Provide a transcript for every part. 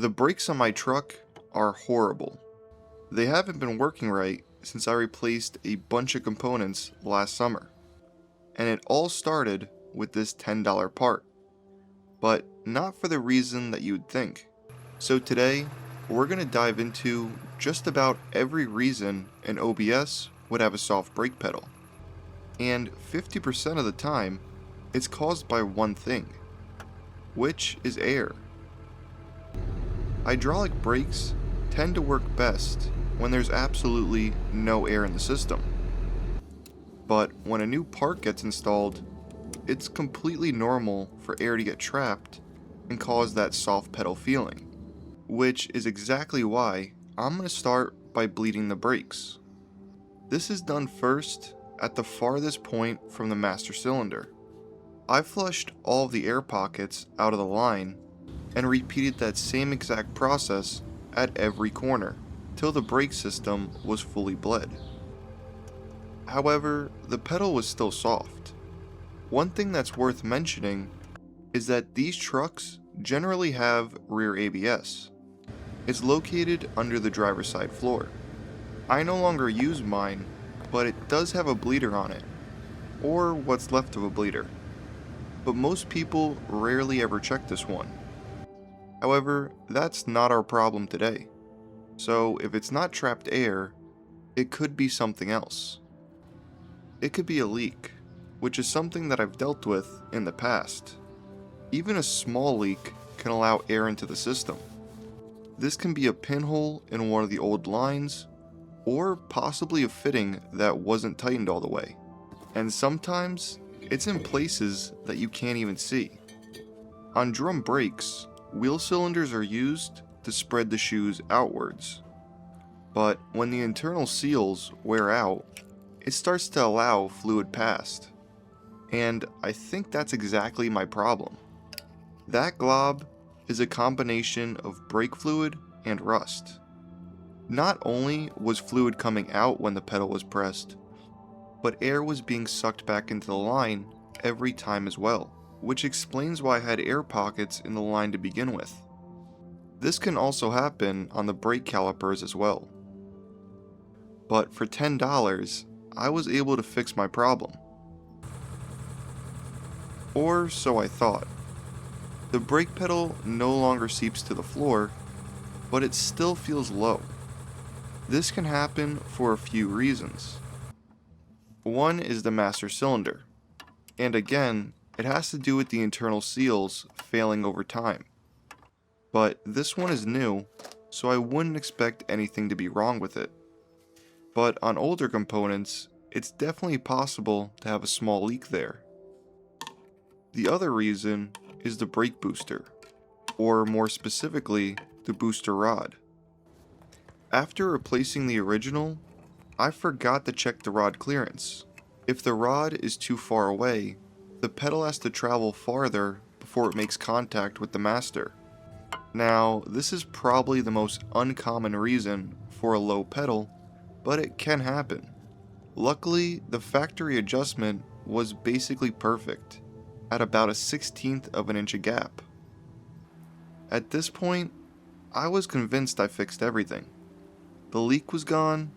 The brakes on my truck are horrible. They haven't been working right since I replaced a bunch of components last summer. And it all started with this $10 part. But not for the reason that you'd think. So today, we're going to dive into just about every reason an OBS would have a soft brake pedal. And 50% of the time, it's caused by one thing, which is air. Hydraulic brakes tend to work best when there's absolutely no air in the system. But when a new part gets installed, it's completely normal for air to get trapped and cause that soft pedal feeling, which is exactly why I'm going to start by bleeding the brakes. This is done first at the farthest point from the master cylinder. I flushed all of the air pockets out of the line and repeated that same exact process at every corner till the brake system was fully bled. However, the pedal was still soft. One thing that's worth mentioning is that these trucks generally have rear ABS. It's located under the driver's side floor. I no longer use mine, but it does have a bleeder on it, or what's left of a bleeder. But most people rarely ever check this one. However, that's not our problem today. So if it's not trapped air, it could be something else. It could be a leak, which is something that I've dealt with in the past. Even a small leak can allow air into the system. This can be a pinhole in one of the old lines, or possibly a fitting that wasn't tightened all the way. And sometimes, it's in places that you can't even see. On drum brakes, wheel cylinders are used to spread the shoes outwards. But when the internal seals wear out, it starts to allow fluid past. And I think that's exactly my problem. That glob is a combination of brake fluid and rust. Not only was fluid coming out when the pedal was pressed, but air was being sucked back into the line every time as well, which explains why I had air pockets in the line to begin with. This can also happen on the brake calipers as well. But for $10, I was able to fix my problem. Or so I thought. The brake pedal no longer seeps to the floor, but it still feels low. This can happen for a few reasons. One is the master cylinder, and again, it has to do with the internal seals failing over time. But this one is new, so I wouldn't expect anything to be wrong with it. But on older components, it's definitely possible to have a small leak there. The other reason is the brake booster, or more specifically, the booster rod. After replacing the original, I forgot to check the rod clearance. If the rod is too far away, the pedal has to travel farther before it makes contact with the master. Now, this is probably the most uncommon reason for a low pedal, but it can happen. Luckily, the factory adjustment was basically perfect, at about a 1/16 of an inch of gap. At this point, I was convinced I fixed everything. The leak was gone,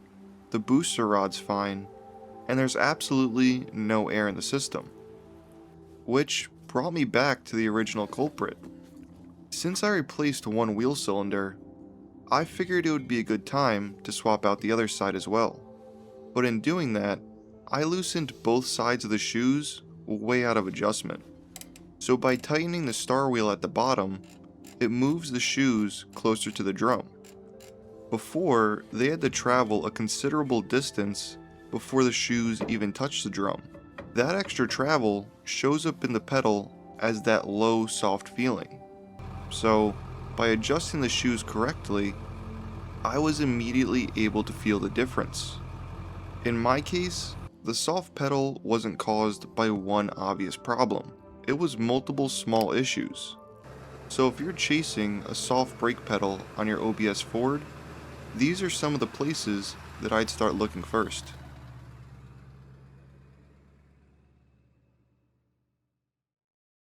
the booster rod's fine, and there's absolutely no air in the system. Which brought me back to the original culprit. Since I replaced one wheel cylinder, I figured it would be a good time to swap out the other side as well. But in doing that, I loosened both sides of the shoes way out of adjustment. So by tightening the star wheel at the bottom, it moves the shoes closer to the drum. Before, they had to travel a considerable distance before the shoes even touched the drum. That extra travel shows up in the pedal as that low, soft feeling. So, by adjusting the shoes correctly, I was immediately able to feel the difference. In my case, the soft pedal wasn't caused by one obvious problem. It was multiple small issues. So if you're chasing a soft brake pedal on your OBS Ford, these are some of the places that I'd start looking first.